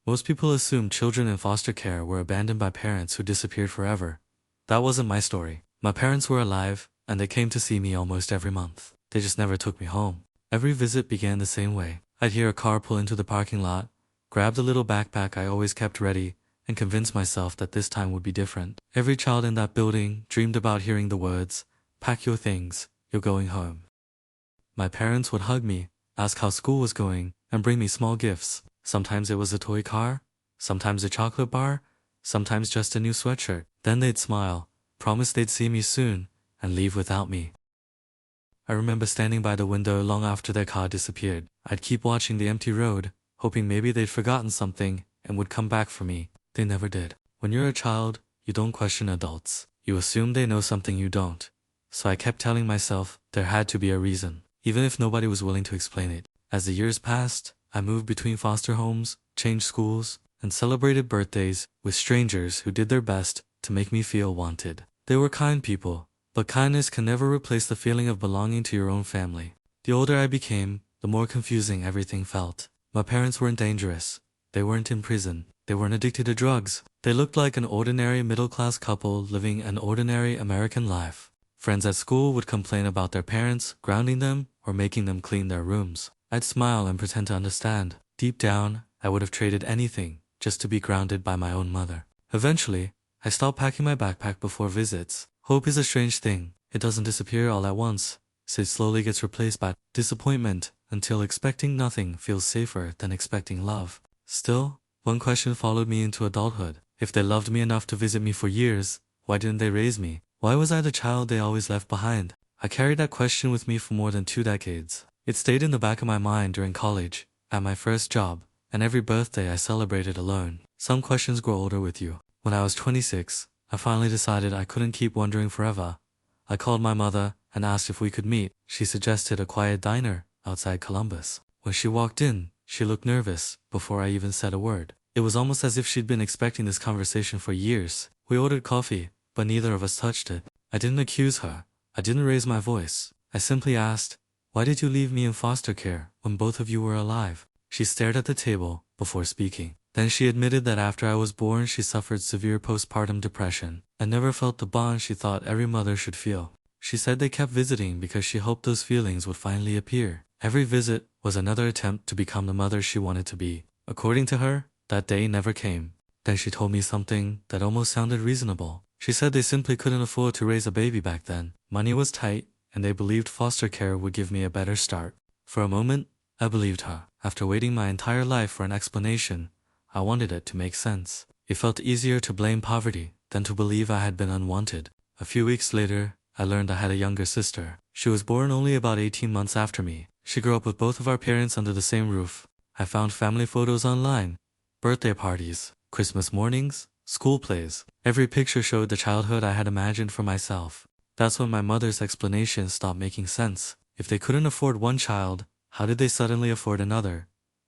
Most people assume children in foster care were abandoned by parents who disappeared forever. That wasn't my story. My parents were alive, and they came to see me almost every month. They just never took me home. Every visit began the same way. I'd hear a car pull into the parking lot, grab the little backpack I always kept ready, and convince myself that this time would be different. Every child in that building dreamed about hearing the words, "Pack your things, you're going home." My parents would hug me, ask how school was going, and bring me small gifts. Sometimes it was a toy car, sometimes a chocolate bar, sometimes just a new sweatshirt. Then they'd smile, promise they'd see me soon, and leave without me. I remember standing by the window long after their car disappeared. I'd keep watching the empty road, hoping maybe they'd forgotten something and would come back for me. They never did. When you're a child, you don't question adults. You assume they know something you don't. So I kept telling myself there had to be a reason, even if nobody was willing to explain it. As the years passed, I moved between foster homes, changed schools, and celebrated birthdays with strangers who did their best to make me feel wanted. They were kind people, but kindness can never replace the feeling of belonging to your own family. The older I became, the more confusing everything felt. My parents weren't dangerous. They weren't in prison. They weren't addicted to drugs. They looked like an ordinary middle-class couple living an ordinary American life. Friends at school would complain about their parents grounding them or making them clean their rooms. I'd smile and pretend to understand. Deep down, I would have traded anything just to be grounded by my own mother. Eventually, I stopped packing my backpack before visits. Hope is a strange thing. It doesn't disappear all at once, so it slowly gets replaced by disappointment until expecting nothing feels safer than expecting love. Still, one question followed me into adulthood. If they loved me enough to visit me for years, why didn't they raise me? Why was I the child they always left behind? I carried that question with me for more than 2 decades. It stayed in the back of my mind during college, at my first job, and every birthday I celebrated alone. Some questions grow older with you. When I was 26, I finally decided I couldn't keep wondering forever. I called my mother and asked if we could meet. She suggested a quiet diner outside Columbus. When she walked in, she looked nervous before I even said a word. It was almost as if she'd been expecting this conversation for years. We ordered coffee, but neither of us touched it. I didn't accuse her. I didn't raise my voice. I simply asked, "Why did you leave me in foster care when both of you were alive?" She stared at the table before speaking. Then she admitted that after I was born she suffered severe postpartum depression and never felt the bond she thought every mother should feel. She said they kept visiting because she hoped those feelings would finally appear. Every visit was another attempt to become the mother she wanted to be. According to her, that day never came. Then she told me something that almost sounded reasonable. She said they simply couldn't afford to raise a baby back then. Money was tight, and they believed foster care would give me a better start. For a moment, I believed her. After waiting my entire life for an explanation, I wanted it to make sense. It felt easier to blame poverty than to believe I had been unwanted. A few weeks later, I learned I had a younger sister. She was born only about 18 months after me. She grew up with both of our parents under the same roof. I found family photos online, birthday parties, Christmas mornings, school plays. Every picture showed the childhood I had imagined for myself. That's when my mother's explanation stopped making sense. If they couldn't afford one child, how did they suddenly afford another?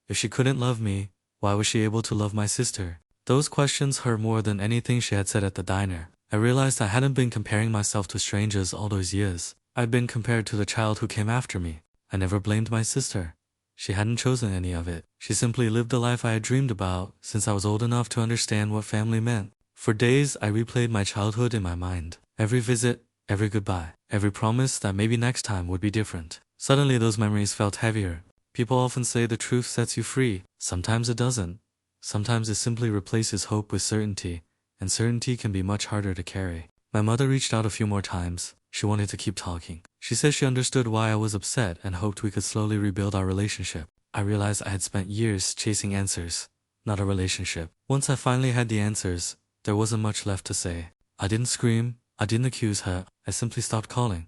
If she couldn't love me, why was she able to love my sister? Those questions hurt more than anything she had said at the diner. I realized I hadn't been comparing myself to strangers all those years. I'd been compared to the child who came after me. I never blamed my sister. She hadn't chosen any of it. She simply lived the life I had dreamed about since I was old enough to understand what family meant. For days, I replayed my childhood in my mind. Every visit, every goodbye, every promise that maybe next time would be different. Suddenly those memories felt heavier. People often say the truth sets you free. Sometimes it doesn't. Sometimes it simply replaces hope with certainty, and certainty can be much harder to carry. My mother reached out a few more times. She wanted to keep talking. She said she understood why I was upset and hoped we could slowly rebuild our relationship. I realized I had spent years chasing answers, not a relationship. Once I finally had the answers, there wasn't much left to say. I didn't scream. I didn't accuse her. I simply stopped calling.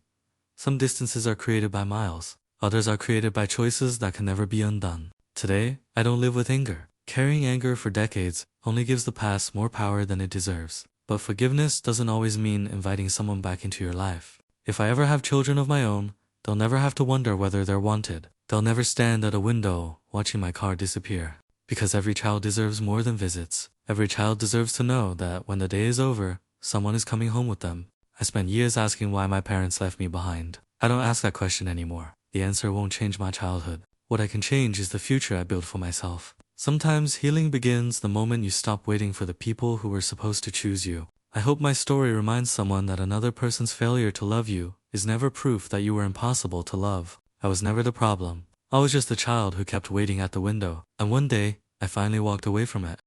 Some distances are created by miles. Others are created by choices that can never be undone. Today, I don't live with anger. Carrying anger for decades only gives the past more power than it deserves. But forgiveness doesn't always mean inviting someone back into your life. If I ever have children of my own, they'll never have to wonder whether they're wanted. They'll never stand at a window watching my car disappear. Because every child deserves more than visits. Every child deserves to know that when the day is over, someone is coming home with them. I spent years asking why my parents left me behind. I don't ask that question anymore. The answer won't change my childhood. What I can change is the future I build for myself. Sometimes healing begins the moment you stop waiting for the people who were supposed to choose you. I hope my story reminds someone that another person's failure to love you is never proof that you were impossible to love. I was never the problem. I was just the child who kept waiting at the window, and one day, I finally walked away from it.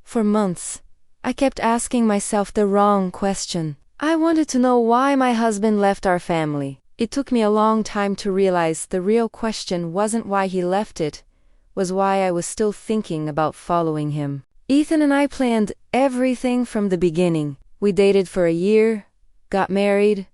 For months, I kept asking myself the wrong question. I wanted to know why my husband left our family. It took me a long time to realize the real question wasn't why he left it, was why I was still thinking about following him. Ethan and I planned everything from the beginning. We dated for a year, got married,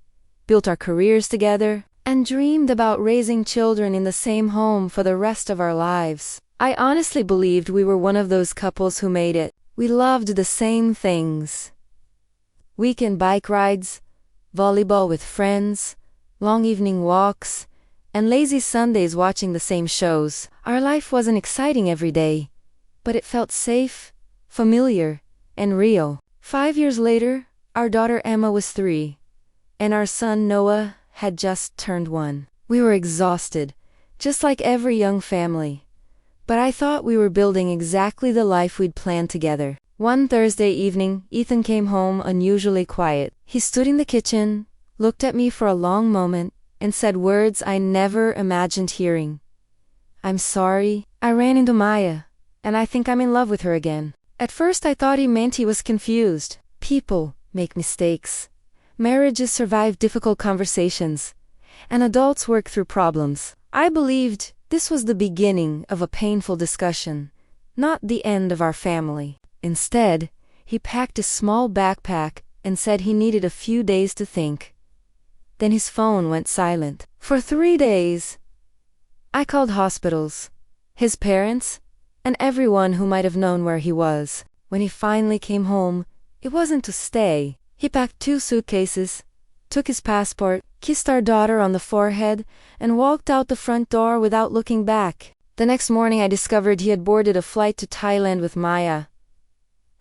built our careers together, and dreamed about raising children in the same home for the rest of our lives. I honestly believed we were one of those couples who made it. We loved the same things. Weekend bike rides, volleyball with friends, long evening walks, and lazy Sundays watching the same shows. Our life wasn't exciting every day, but it felt safe, familiar, and real. 5 years later, our daughter Emma was 3, and our son Noah had just turned 1. We were exhausted, just like every young family. But I thought we were building exactly the life we'd planned together. One Thursday evening, Ethan came home unusually quiet. He stood in the kitchen, looked at me for a long moment, and said words I never imagined hearing. "I'm sorry, I ran into Maya, and I think I'm in love with her again." At first I thought he meant he was confused. People make mistakes. Marriages survive difficult conversations, and adults work through problems. I believed this was the beginning of a painful discussion, not the end of our family. Instead, he packed a small backpack and said he needed a few days to think. Then his phone went silent. For 3 days, I called hospitals, his parents, and everyone who might have known where he was. When he finally came home, it wasn't to stay. He packed 2 suitcases, took his passport, kissed our daughter on the forehead, and walked out the front door without looking back. The next morning I discovered he had boarded a flight to Thailand with Maya.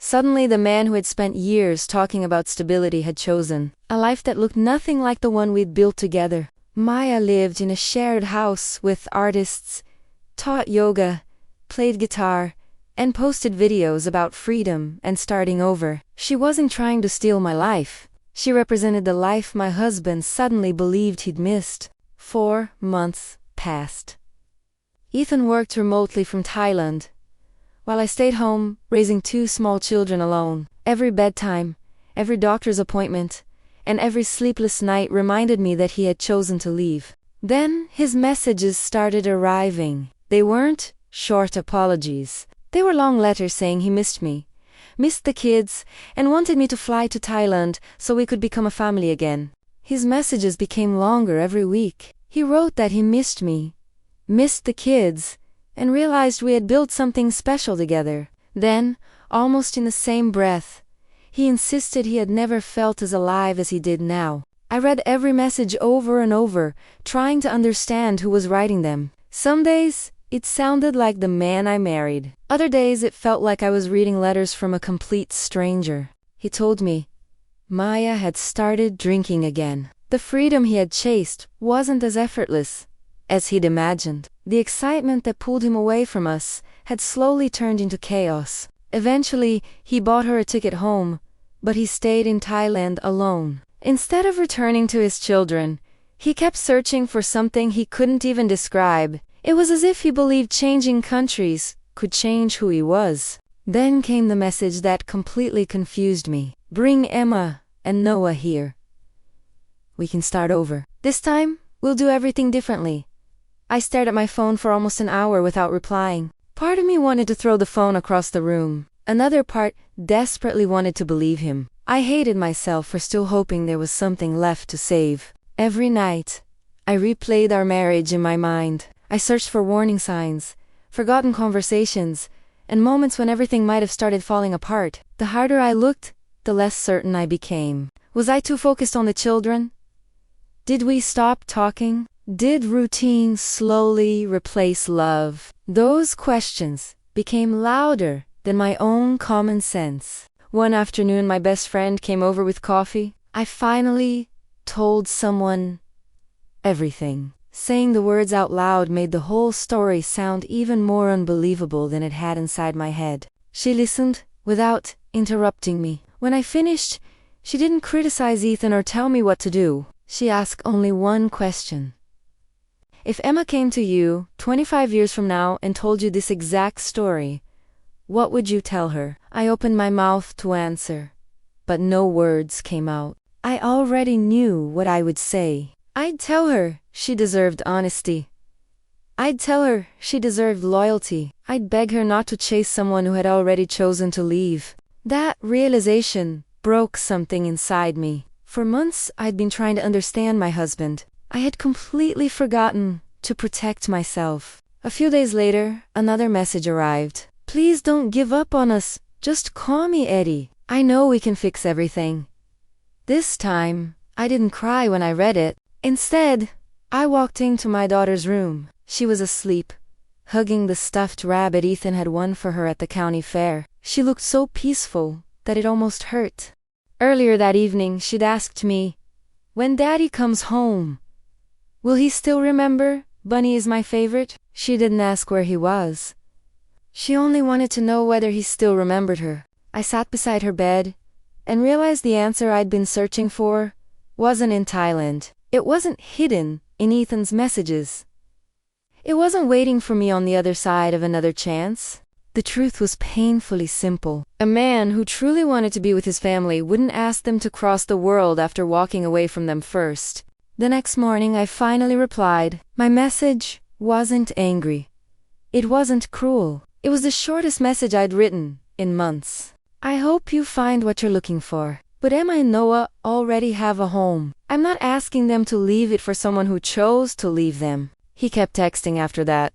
Suddenly the man who had spent years talking about stability had chosen a life that looked nothing like the one we'd built together. Maya lived in a shared house with artists, taught yoga, played guitar, and posted videos about freedom and starting over. She wasn't trying to steal my life. She represented the life my husband suddenly believed he'd missed. 4 months passed. Ethan worked remotely from Thailand, while I stayed home, raising 2 small children alone. Every bedtime, every doctor's appointment, and every sleepless night reminded me that he had chosen to leave. Then his messages started arriving. They weren't short apologies. They were long letters saying he missed me, missed the kids, and wanted me to fly to Thailand so we could become a family again. His messages became longer every week. He wrote that he missed me, missed the kids, and realized we had built something special together. Then, almost in the same breath, he insisted he had never felt as alive as he did now. I read every message over and over, trying to understand who was writing them. Some days, it sounded like the man I married. Other days, it felt like I was reading letters from a complete stranger. He told me Maya had started drinking again. The freedom he had chased wasn't as effortless as he'd imagined. The excitement that pulled him away from us had slowly turned into chaos. Eventually, he bought her a ticket home, but he stayed in Thailand alone. Instead of returning to his children, he kept searching for something he couldn't even describe. It was as if he believed changing countries could change who he was. Then came the message that completely confused me. "Bring Emma and Noah here. We can start over. This time, we'll do everything differently." I stared at my phone for almost an hour without replying. Part of me wanted to throw the phone across the room. Another part desperately wanted to believe him. I hated myself for still hoping there was something left to save. Every night, I replayed our marriage in my mind. I searched for warning signs, forgotten conversations, and moments when everything might have started falling apart. The harder I looked, the less certain I became. Was I too focused on the children? Did we stop talking? Did routine slowly replace love? Those questions became louder than my own common sense. One afternoon, my best friend came over with coffee. I finally told someone everything. Saying the words out loud made the whole story sound even more unbelievable than it had inside my head. She listened, without interrupting me. When I finished, she didn't criticize Ethan or tell me what to do. She asked only one question. If Emma came to you 25 years from now and told you this exact story, what would you tell her? I opened my mouth to answer, but no words came out. I already knew what I would say. I'd tell her she deserved honesty. I'd tell her she deserved loyalty. I'd beg her not to chase someone who had already chosen to leave. That realization broke something inside me. For months, I'd been trying to understand my husband. I had completely forgotten to protect myself. A few days later, another message arrived. Please don't give up on us. Just call me Eddie. I know we can fix everything. This time, I didn't cry when I read it. Instead, I walked into my daughter's room. She was asleep, hugging the stuffed rabbit Ethan had won for her at the county fair. She looked so peaceful that it almost hurt. Earlier that evening, she'd asked me, "When Daddy comes home, will he still remember Bunny is my favorite?" She didn't ask where he was. She only wanted to know whether he still remembered her. I sat beside her bed and realized the answer I'd been searching for wasn't in Thailand. It wasn't hidden in Ethan's messages. It wasn't waiting for me on the other side of another chance. The truth was painfully simple. A man who truly wanted to be with his family wouldn't ask them to cross the world after walking away from them first. The next morning, I finally replied. My message wasn't angry. It wasn't cruel. It was the shortest message I'd written in months. I hope you find what you're looking for. But Emma and Noah already have a home. I'm not asking them to leave it for someone who chose to leave them. He kept texting after that.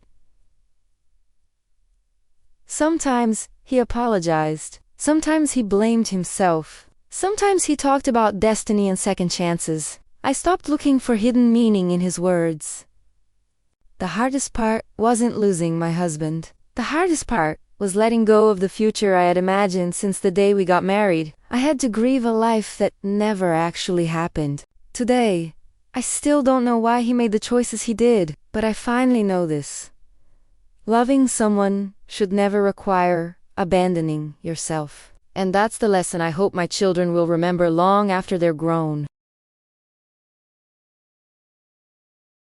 Sometimes he apologized. Sometimes he blamed himself. Sometimes he talked about destiny and second chances. I stopped looking for hidden meaning in his words. The hardest part wasn't losing my husband. The hardest part was letting go of the future I had imagined since the day we got married. I had to grieve a life that never actually happened. Today, I still don't know why he made the choices he did, but I finally know this. Loving someone should never require abandoning yourself. And that's the lesson I hope my children will remember long after they're grown.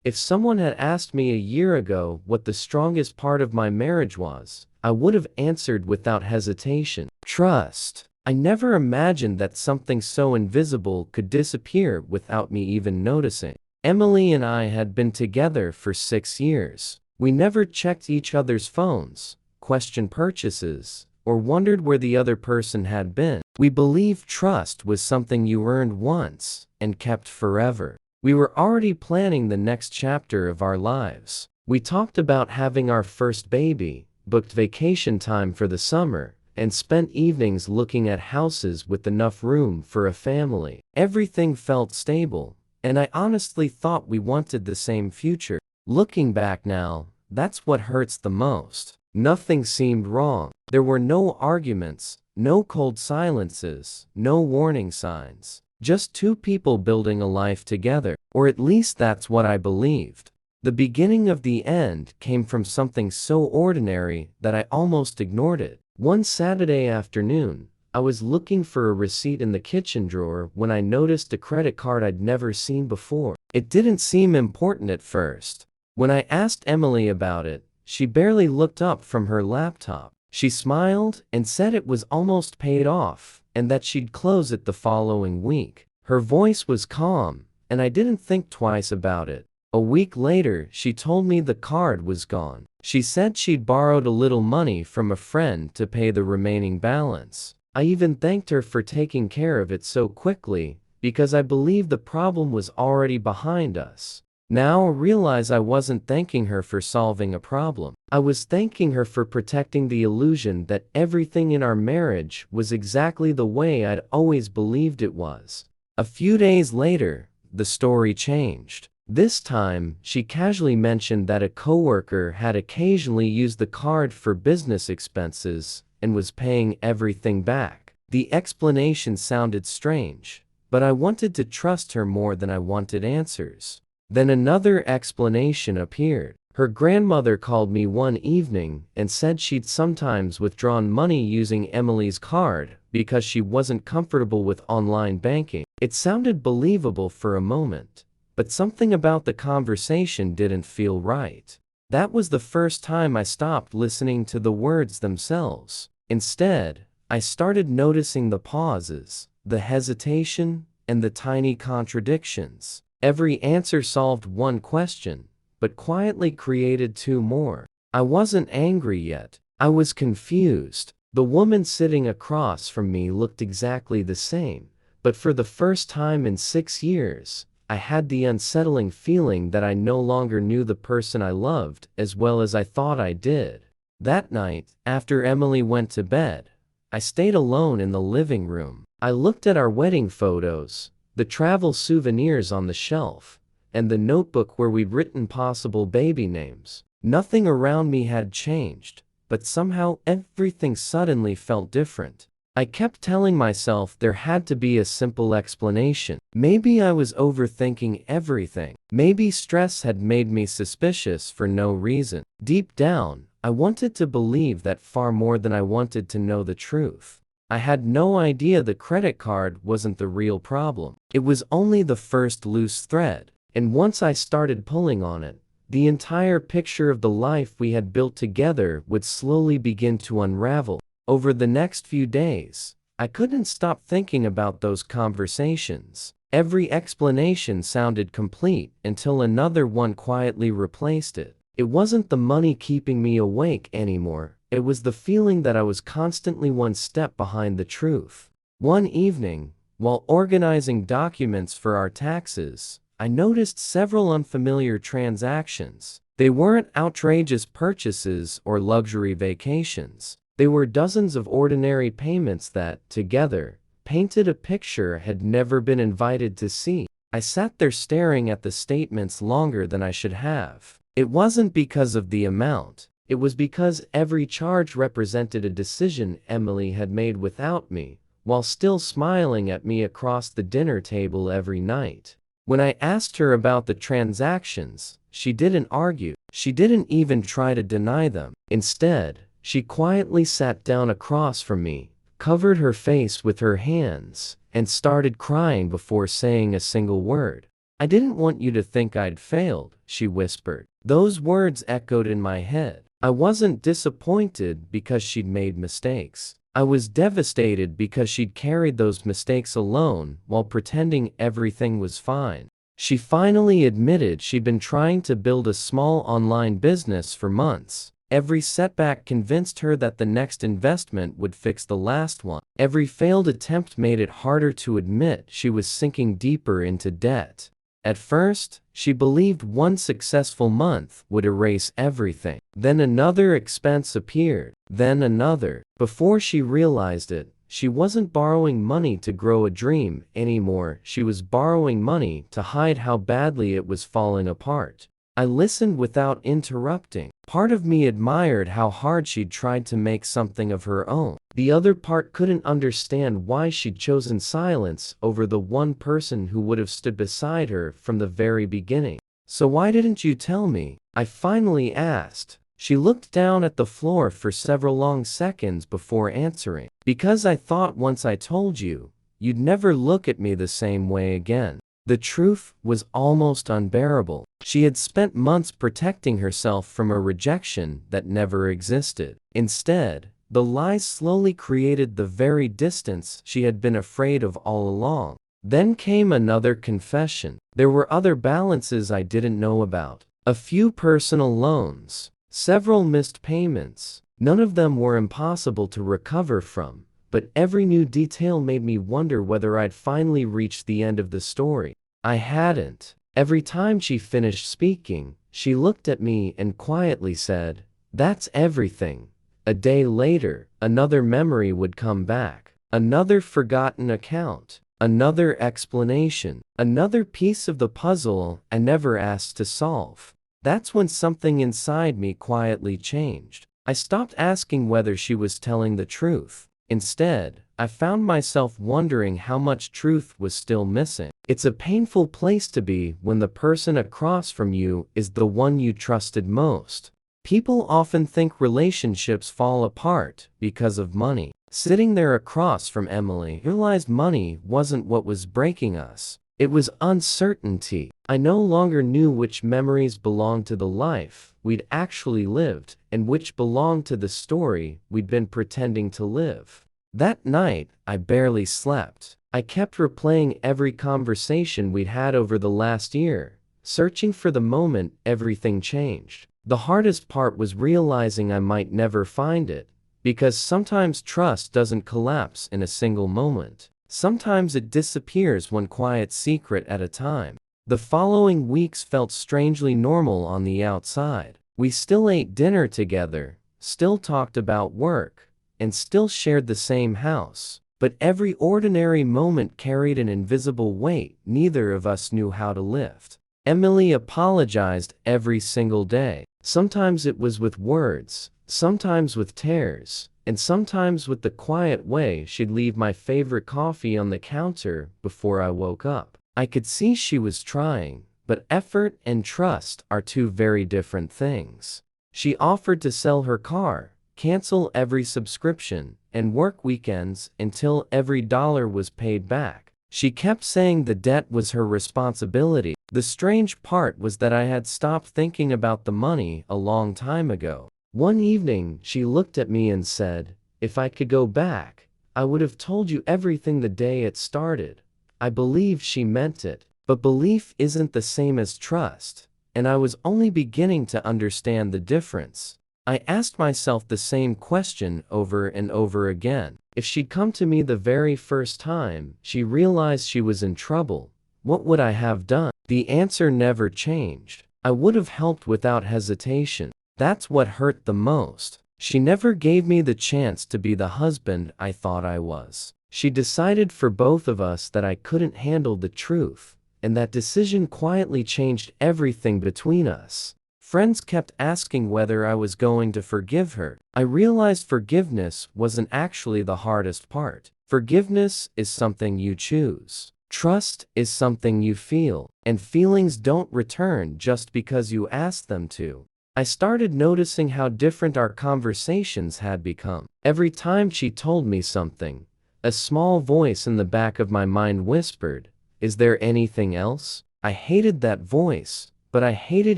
If someone had asked me a year ago what the strongest part of my marriage was, I would have answered without hesitation. Trust. I never imagined that something so invisible could disappear without me even noticing. Emily and I had been together for 6 years. We never checked each other's phones, questioned purchases, or wondered where the other person had been. We believed trust was something you earned once and kept forever. We were already planning the next chapter of our lives. We talked about having our first baby, booked vacation time for the summer, and spent evenings looking at houses with enough room for a family. Everything felt stable, and I honestly thought we wanted the same future. Looking back now, that's what hurts the most. Nothing seemed wrong. There were no arguments, no cold silences, no warning signs. Just two people building a life together, or at least that's what I believed. The beginning of the end came from something so ordinary that I almost ignored it. One Saturday afternoon, I was looking for a receipt in the kitchen drawer when I noticed a credit card I'd never seen before. It didn't seem important at first. When I asked Emily about it, she barely looked up from her laptop. She smiled and said it was almost paid off, and that she'd close it the following week. Her voice was calm, and I didn't think twice about it. A week later, she told me the card was gone. She said she'd borrowed a little money from a friend to pay the remaining balance. I even thanked her for taking care of it so quickly, because I believed the problem was already behind us. Now I realize I wasn't thanking her for solving a problem. I was thanking her for protecting the illusion that everything in our marriage was exactly the way I'd always believed it was. A few days later, the story changed. This time, she casually mentioned that a coworker had occasionally used the card for business expenses and was paying everything back. The explanation sounded strange, but I wanted to trust her more than I wanted answers. Then another explanation appeared. Her grandmother called me one evening and said she'd sometimes withdrawn money using Emily's card because she wasn't comfortable with online banking. It sounded believable for a moment, but something about the conversation didn't feel right. That was the first time I stopped listening to the words themselves. Instead, I started noticing the pauses, the hesitation, and the tiny contradictions. Every answer solved one question, but quietly created two more. I wasn't angry yet. I was confused. The woman sitting across from me looked exactly the same, but for the first time in 6 years, I had the unsettling feeling that I no longer knew the person I loved as well as I thought I did. That night, after Emily went to bed, I stayed alone in the living room. I looked at our wedding photos, the travel souvenirs on the shelf, and the notebook where we'd written possible baby names. Nothing around me had changed, but somehow everything suddenly felt different. I kept telling myself there had to be a simple explanation. Maybe I was overthinking everything. Maybe stress had made me suspicious for no reason. Deep down, I wanted to believe that far more than I wanted to know the truth. I had no idea the credit card wasn't the real problem. It was only the first loose thread. And once I started pulling on it, the entire picture of the life we had built together would slowly begin to unravel. Over the next few days, I couldn't stop thinking about those conversations. Every explanation sounded complete until another one quietly replaced it. It wasn't the money keeping me awake anymore. It was the feeling that I was constantly one step behind the truth. One evening, while organizing documents for our taxes, I noticed several unfamiliar transactions. They weren't outrageous purchases or luxury vacations. They were dozens of ordinary payments that, together, painted a picture I had never been invited to see. I sat there staring at the statements longer than I should have. It wasn't because of the amount. It was because every charge represented a decision Emily had made without me, while still smiling at me across the dinner table every night. When I asked her about the transactions, she didn't argue. She didn't even try to deny them. Instead, she quietly sat down across from me, covered her face with her hands, and started crying before saying a single word. "I didn't want you to think I'd failed," she whispered. Those words echoed in my head. I wasn't disappointed because she'd made mistakes. I was devastated because she'd carried those mistakes alone while pretending everything was fine. She finally admitted she'd been trying to build a small online business for months. Every setback convinced her that the next investment would fix the last one. Every failed attempt made it harder to admit she was sinking deeper into debt. At first, she believed one successful month would erase everything. Then another expense appeared, then another. Before she realized it, she wasn't borrowing money to grow a dream anymore. She was borrowing money to hide how badly it was falling apart. I listened without interrupting. Part of me admired how hard she'd tried to make something of her own. The other part couldn't understand why she'd chosen silence over the one person who would have stood beside her from the very beginning. "So why didn't you tell me?" I finally asked. She looked down at the floor for several long seconds before answering. "Because I thought once I told you, you'd never look at me the same way again." The truth was almost unbearable. She had spent months protecting herself from a rejection that never existed. Instead, the lies slowly created the very distance she had been afraid of all along. Then came another confession. There were other balances I didn't know about. A few personal loans, several missed payments. None of them were impossible to recover from, but every new detail made me wonder whether I'd finally reached the end of the story. I hadn't. Every time she finished speaking, she looked at me and quietly said, "That's everything." A day later, another memory would come back. Another forgotten account. Another explanation. Another piece of the puzzle I never asked to solve. That's when something inside me quietly changed. I stopped asking whether she was telling the truth. Instead, I found myself wondering how much truth was still missing. It's a painful place to be when the person across from you is the one you trusted most. People often think relationships fall apart because of money. Sitting there across from Emily realized money wasn't what was breaking us. It was uncertainty. I no longer knew which memories belonged to the life we'd actually lived and which belonged to the story we'd been pretending to live. That night, I barely slept. I kept replaying every conversation we'd had over the last year, searching for the moment everything changed. The hardest part was realizing I might never find it, because sometimes trust doesn't collapse in a single moment. Sometimes it disappears one quiet secret at a time. The following weeks felt strangely normal on the outside. We still ate dinner together, still talked about work, and still shared the same house. But every ordinary moment carried an invisible weight neither of us knew how to lift. Emily apologized every single day. Sometimes it was with words, sometimes with tears, and sometimes with the quiet way she'd leave my favorite coffee on the counter before I woke up. I could see she was trying, but effort and trust are two very different things. She offered to sell her car, cancel every subscription, and work weekends until every dollar was paid back. She kept saying the debt was her responsibility. The strange part was that I had stopped thinking about the money a long time ago. One evening, she looked at me and said, "If I could go back, I would have told you everything the day it started." I believed she meant it, but belief isn't the same as trust, and I was only beginning to understand the difference. I asked myself the same question over and over again. If she'd come to me the very first time she realized she was in trouble, what would I have done? The answer never changed. I would have helped without hesitation. That's what hurt the most. She never gave me the chance to be the husband I thought I was. She decided for both of us that I couldn't handle the truth, and that decision quietly changed everything between us. Friends kept asking whether I was going to forgive her. I realized forgiveness wasn't actually the hardest part. Forgiveness is something you choose. Trust is something you feel, and feelings don't return just because you ask them to. I started noticing how different our conversations had become. Every time she told me something, a small voice in the back of my mind whispered, "Is there anything else?" I hated that voice, but I hated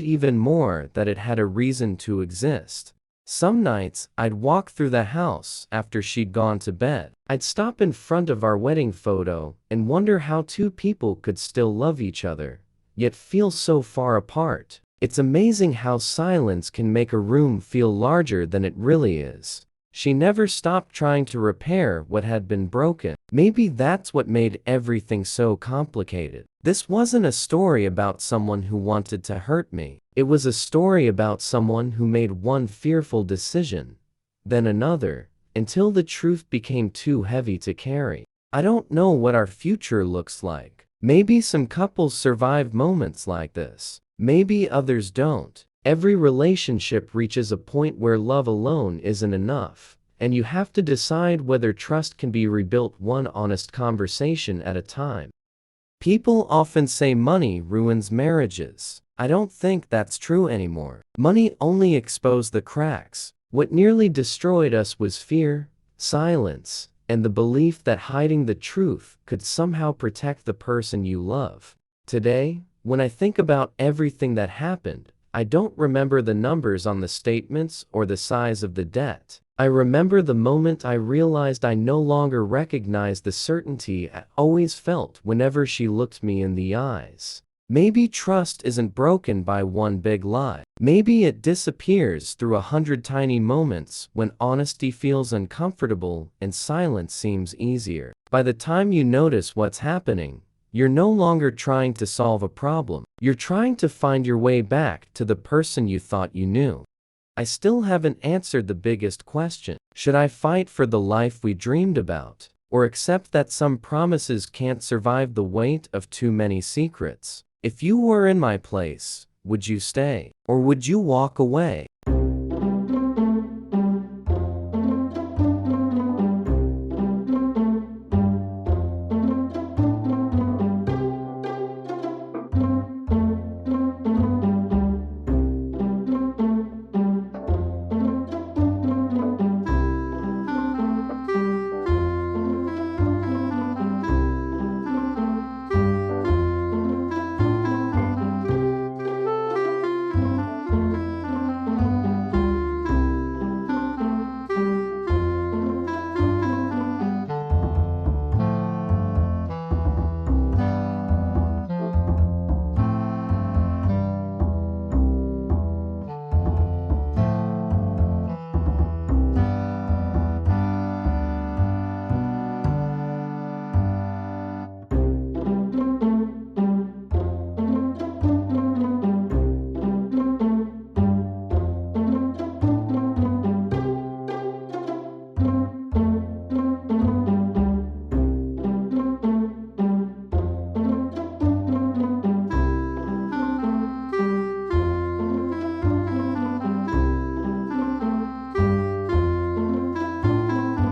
even more that it had a reason to exist. Some nights, I'd walk through the house after she'd gone to bed. I'd stop in front of our wedding photo and wonder how two people could still love each other, yet feel so far apart. It's amazing how silence can make a room feel larger than it really is. She never stopped trying to repair what had been broken. Maybe that's what made everything so complicated. This wasn't a story about someone who wanted to hurt me. It was a story about someone who made one fearful decision, then another, until the truth became too heavy to carry. I don't know what our future looks like. Maybe some couples survive moments like this. Maybe others don't. Every relationship reaches a point where love alone isn't enough, and you have to decide whether trust can be rebuilt one honest conversation at a time. People often say money ruins marriages. I don't think that's true anymore. Money only exposed the cracks. What nearly destroyed us was fear, silence, and the belief that hiding the truth could somehow protect the person you love. Today, when I think about everything that happened, I don't remember the numbers on the statements or the size of the debt. I remember the moment I realized I no longer recognized the certainty I always felt whenever she looked me in the eyes. Maybe trust isn't broken by one big lie. Maybe it disappears through 100 tiny moments when honesty feels uncomfortable and silence seems easier. By the time you notice what's happening, you're no longer trying to solve a problem. You're trying to find your way back to the person you thought you knew. I still haven't answered the biggest question. Should I fight for the life we dreamed about, or accept that some promises can't survive the weight of too many secrets? If you were in my place, would you stay, or would you walk away?